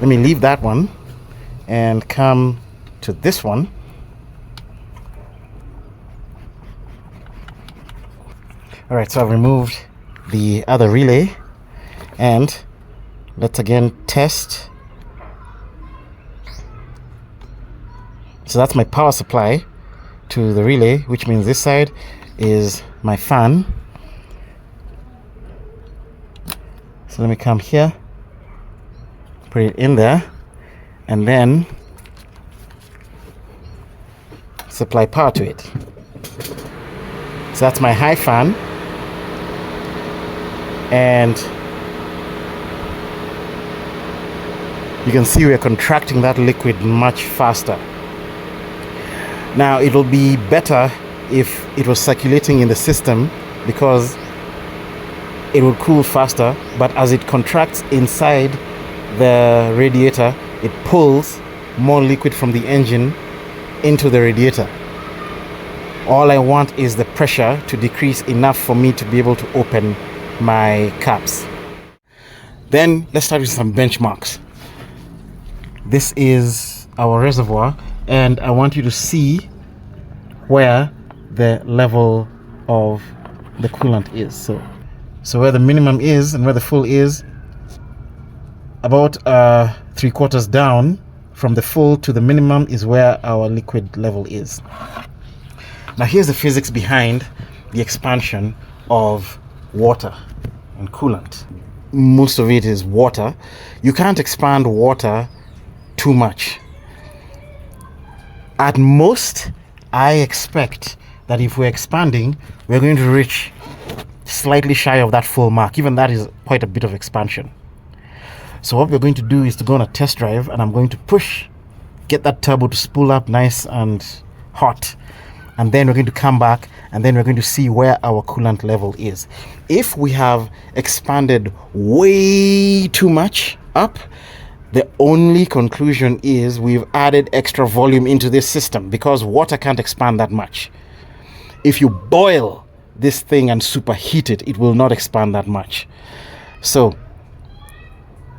let me leave that one and come to this one. All right, so I've removed the other relay, and let's again test. So that's my power supply to the relay, which means this side is my fan. So let me come here, put it in there, and then supply power to it. So that's my high fan, and you can see we're contracting that liquid much faster. Now it'll be better if it was circulating in the system because it will cool faster, but as it contracts inside the radiator, it pulls more liquid from the engine into the radiator. All I want is the pressure to decrease enough for me to be able to open my caps. Then let's start with some benchmarks. This is our reservoir, and I want you to see where the level of the coolant is. So where the minimum is and where the full is, about 3/4 down from the full to the minimum is where our liquid level is. Now here's the physics behind the expansion of water and coolant. Most of it is water. You can't expand water too much. At most, I expect that if we're expanding, we're going to reach slightly shy of that full mark. Even that is quite a bit of expansion. So what we're going to do is to go on a test drive, and I'm going to push, get that turbo to spool up nice and hot. And then we're going to come back, and then we're going to see where our coolant level is. If we have expanded way too much up, the only conclusion is we've added extra volume into this system, because water can't expand that much. If you boil this thing and superheat it, it will not expand that much. So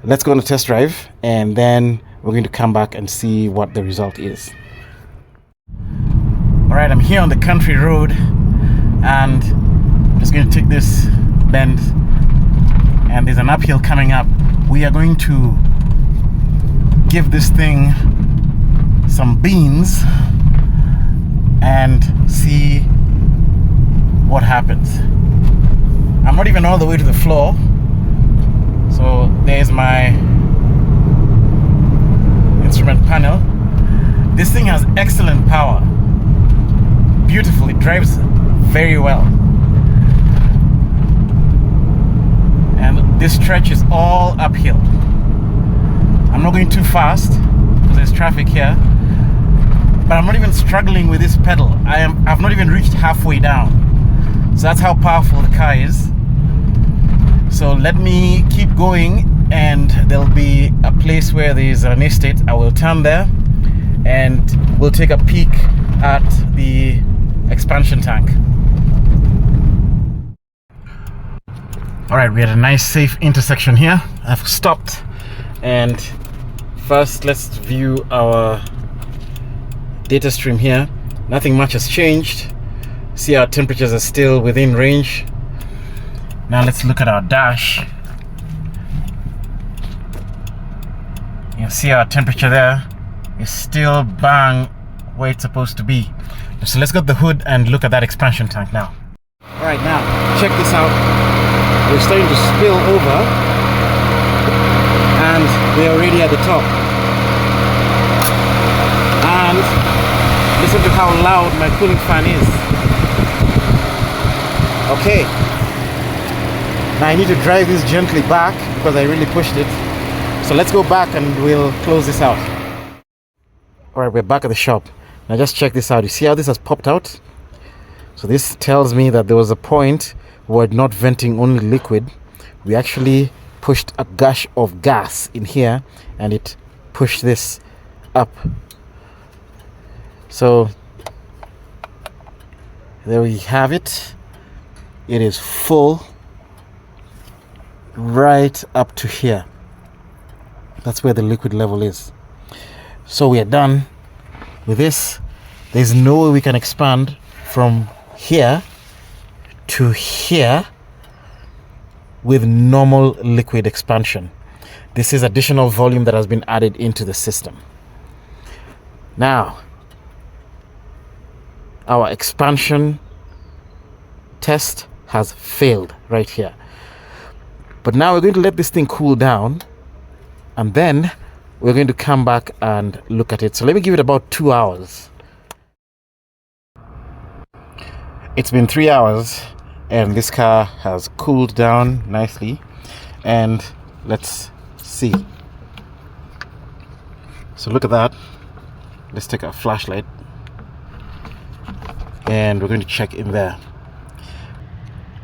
let's go on a test drive, and then we're going to come back and see what the result is. All right, I'm here on the country road, and Just going to take this bend, and there's an uphill coming up. We are going to give this thing some beans and see what happens. I'm not even all the way to the floor, so there's my instrument panel. This thing has excellent power, beautiful, it drives very well, and this stretch is all uphill. I'm not going too fast because there's traffic here, but I'm not even struggling with this pedal. I've not even reached halfway down. So that's how powerful the car is. So let me keep going, and there'll be a place where there's an estate. I will turn there and we'll take a peek at the expansion tank. Alright, we had a nice safe intersection here. I've stopped, and first let's view our data stream here. Nothing much has changed. See, our temperatures are still within range. Now let's look at our dash. You see our temperature there is still bang where it's supposed to be. So let's go to the hood and look at that expansion tank now. Alright, now check this out. We're starting to spill over, and we're already at the top. And listen to how loud my cooling fan is. Okay, now I need to drive this gently back because I really pushed it. So let's go back and we'll close this out. Alright, we're back at the shop. Now just check this out. You see how this has popped out? So this tells me that there was a point where not venting only liquid. We actually pushed a gush of gas in here, and it pushed this up. So there we have it. It is full right up to here. That's where the liquid level is. So we are done with this. There's no way we can expand from here to here with normal liquid expansion. This is additional volume that has been added into the system. Now, our expansion test has failed right here. But now we're going to let this thing cool down, and then we're going to come back and look at it. So let me give it about 2 hours. It's been 3 hours, and this car has cooled down nicely. And let's see. So look at that. Let's take a flashlight, and we're going to check in there.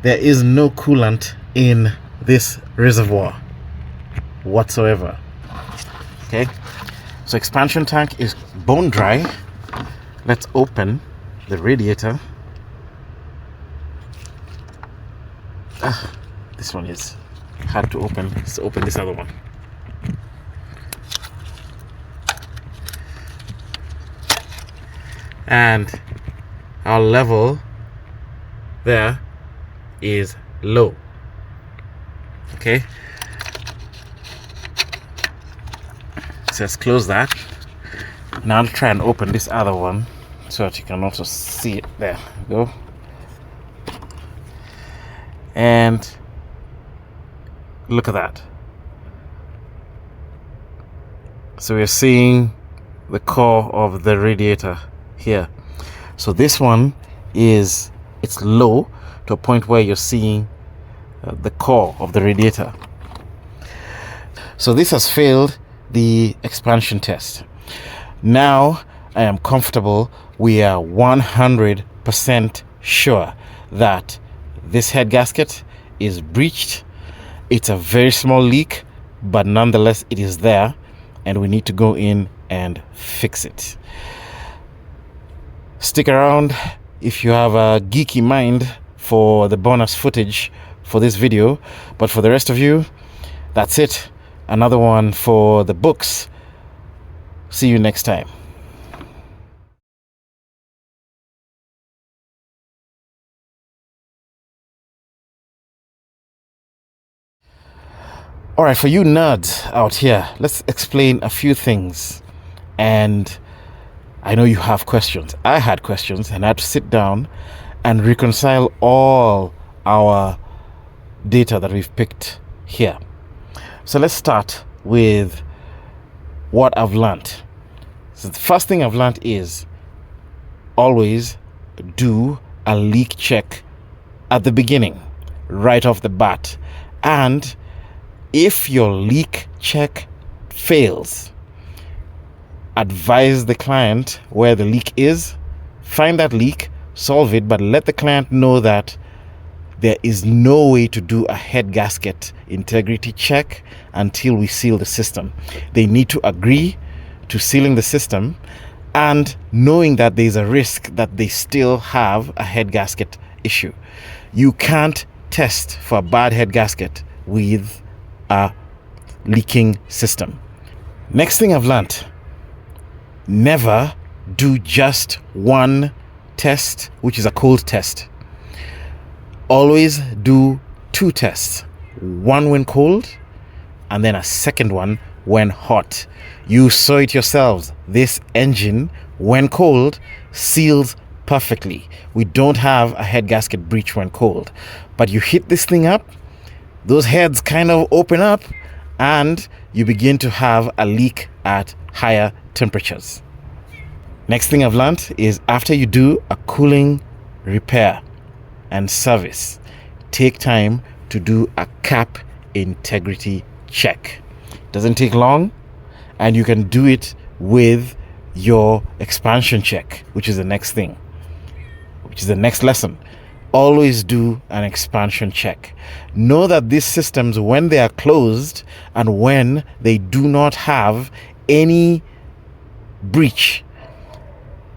There is no coolant in this reservoir whatsoever. Okay, so expansion tank is bone dry. Let's open the radiator. This one is hard to open. Let's open this other one. And our level there is low. Okay, so let's close that. Now I'll try and open this other one so that you can also see it. There we go. And look at that. So we're seeing the core of the radiator here. So this one is, it's low to a point where you're seeing the core of the radiator. So this has failed the expansion test. Now I am comfortable. We are 100% sure that this head gasket is breached. It's a very small leak, but nonetheless it is there, and we need to go in and fix it. Stick around if you have a geeky mind for the bonus footage for this video, but for the rest of you, that's it. Another one for the books. See you next time. All right, for you nerds out here, let's explain a few things. And I know you have questions. I had questions, and I had to sit down and reconcile all our data that we've picked here. So let's start with what I've learned. So the first thing I've learned is always do a leak check at the beginning, right off the bat. And if your leak check fails, advise the client where the leak is, find that leak, solve it, but let the client know that there is no way to do a head gasket integrity check until we seal the system. They need to agree to sealing the system and knowing that there's a risk that they still have a head gasket issue. You can't test for a bad head gasket with a leaking system. Next thing I've learned, never do just one test, which is a cold test. Always do two tests, one when cold and then a second one when hot. You saw it yourselves. This engine, when cold, seals perfectly. We don't have a head gasket breach when cold, but you hit this thing up, those heads kind of open up and you begin to have a leak at higher temperatures. Next thing I've learned is after you do a cooling repair and service, take time to do a cap integrity check. Doesn't take long, and you can do it with your expansion check, which is the next thing, which is the next lesson. Always do an expansion check. Know that these systems, when they are closed and when they do not have any breach,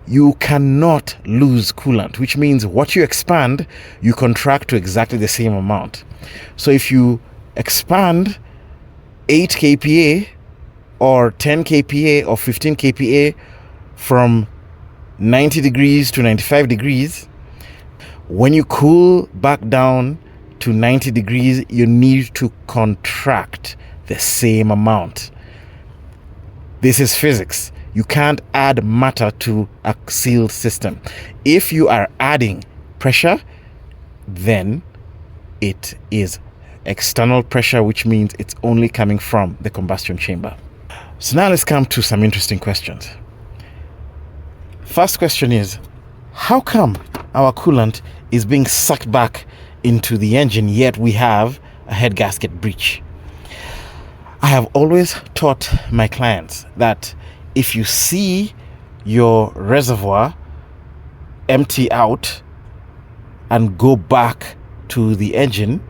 you cannot lose coolant, which means what you expand, you contract to exactly the same amount. So if you expand 8 kPa or 10 kPa or 15 kPa from 90 degrees to 95 degrees, when you cool back down to 90 degrees, you need to contract the same amount. This is physics. You can't add matter to a sealed system. If you are adding pressure, then it is external pressure, which means it's only coming from the combustion chamber. So now let's come to some interesting questions. First question is, how come our coolant is being sucked back into the engine, yet we have a head gasket breach? I have always taught my clients that if you see your reservoir empty out and go back to the engine,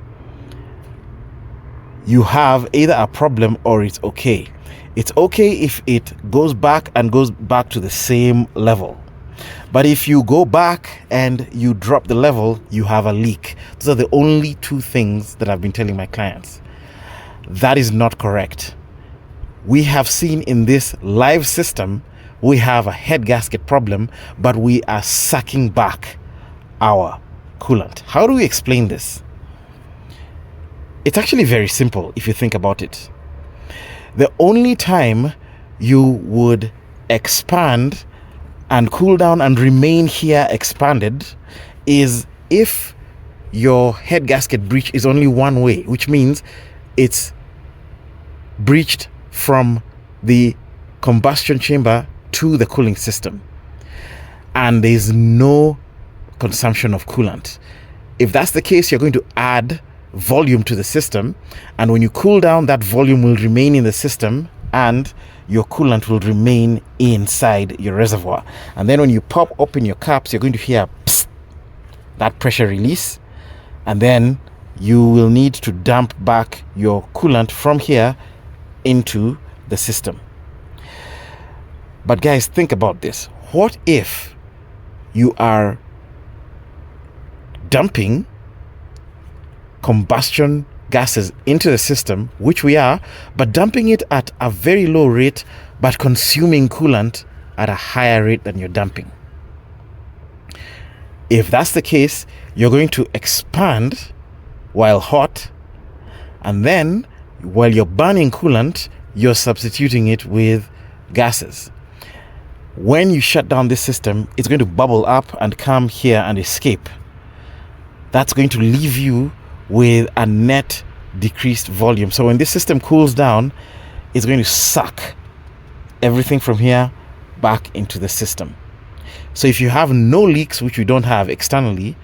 you have either a problem or it's okay. It's okay if it goes back to the same level. But if you go back and you drop the level, you have a leak. Those are the only two things that I've been telling my clients. That is not correct. We have seen in this live system, we have a head gasket problem, but we are sucking back our coolant. How do we explain this? It's actually very simple if you think about it. The only time you would expand and cool down and remain here expanded is if your head gasket breach is only one way, which means it's breached from the combustion chamber to the cooling system and there's no consumption of coolant. If that's the case, you're going to add volume to the system, and when you cool down, that volume will remain in the system and your coolant will remain inside your reservoir. And then when you pop open your caps, you're going to hear psst, that pressure release, and then you will need to dump back your coolant from here into the system. But guys, think about this. What if you are dumping combustion gases into the system, which we are, but dumping it at a very low rate, but consuming coolant at a higher rate than you're dumping? If that's the case, you're going to expand while hot, and then while you're burning coolant, you're substituting it with gases. When you shut down this system, it's going to bubble up and come here and escape. That's going to leave you with a net decreased volume. So when this system cools down, it's going to suck everything from here back into the system. So if you have no leaks, which you don't have externally,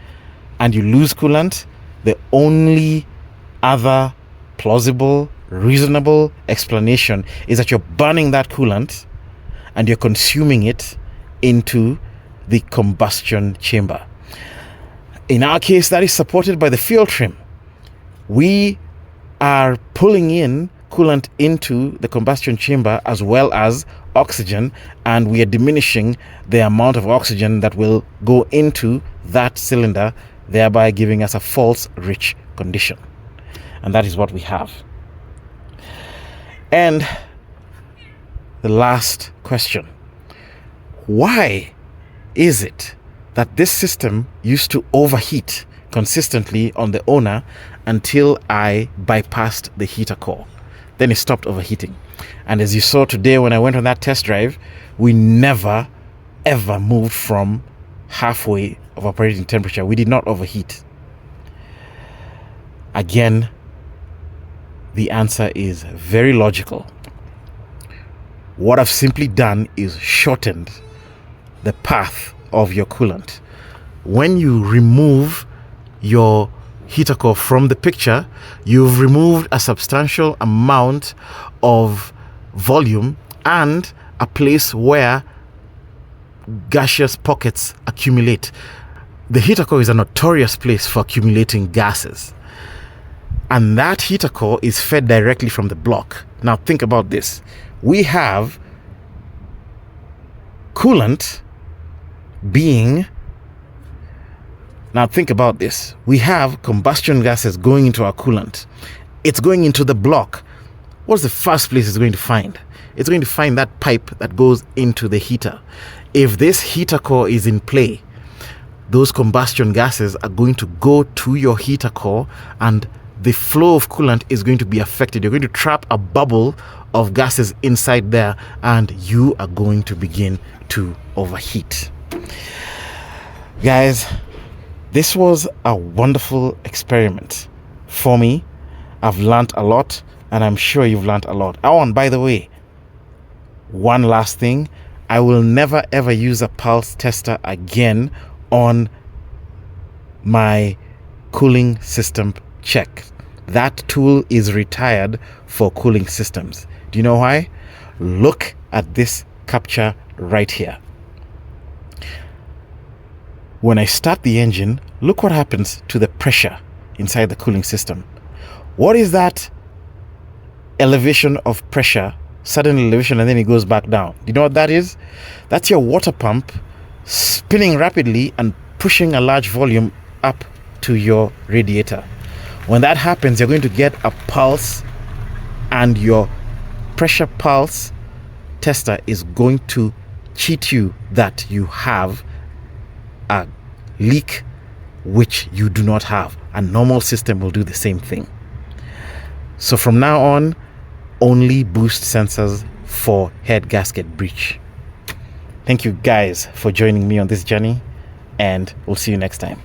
and you lose coolant, the only other plausible, reasonable explanation is that you're burning that coolant and you're consuming it into the combustion chamber. In our case, that is supported by the fuel trim. We are pulling in coolant into the combustion chamber as well as oxygen, and we are diminishing the amount of oxygen that will go into that cylinder, thereby giving us a false rich condition. And that is what we have. And the last question: why is it that this system used to overheat consistently on the owner until I bypassed the heater core? Then it stopped overheating. And as you saw today when I went on that test drive, we never ever moved from halfway of operating temperature. We did not overheat. Again, the answer is very logical. What I've simply done is shortened the path of your coolant. When you remove your heater core from the picture, you've removed a substantial amount of volume and a place where gaseous pockets accumulate. The heater core is a notorious place for accumulating gases, and that heater core is fed directly from the block. Now think about this. We have coolant being Now think about this. We have combustion gases going into our coolant. It's going into the block. What's the first place it's going to find? It's going to find that pipe that goes into the heater. If this heater core is in play, those combustion gases are going to go to your heater core and the flow of coolant is going to be affected. You're going to trap a bubble of gases inside there and you are going to begin to overheat. Guys, this was a wonderful experiment for me. I've learned a lot and I'm sure you've learned a lot. Oh, and by the way, one last thing, I will never ever use a pulse tester again on my cooling system check. That tool is retired for cooling systems. Do you know why? Look at this capture right here. When I start the engine, look what happens to the pressure inside the cooling system. What is that elevation of pressure? Sudden elevation and then it goes back down. Do you know what that is? That's your water pump spinning rapidly and pushing a large volume up to your radiator. When that happens, you're going to get a pulse and your pressure pulse tester is going to cheat you that you have a leak which you do not have. A normal system will do the same thing. So from now on, only boost sensors for head gasket breach. Thank you guys for joining me on this journey, and we'll see you next time.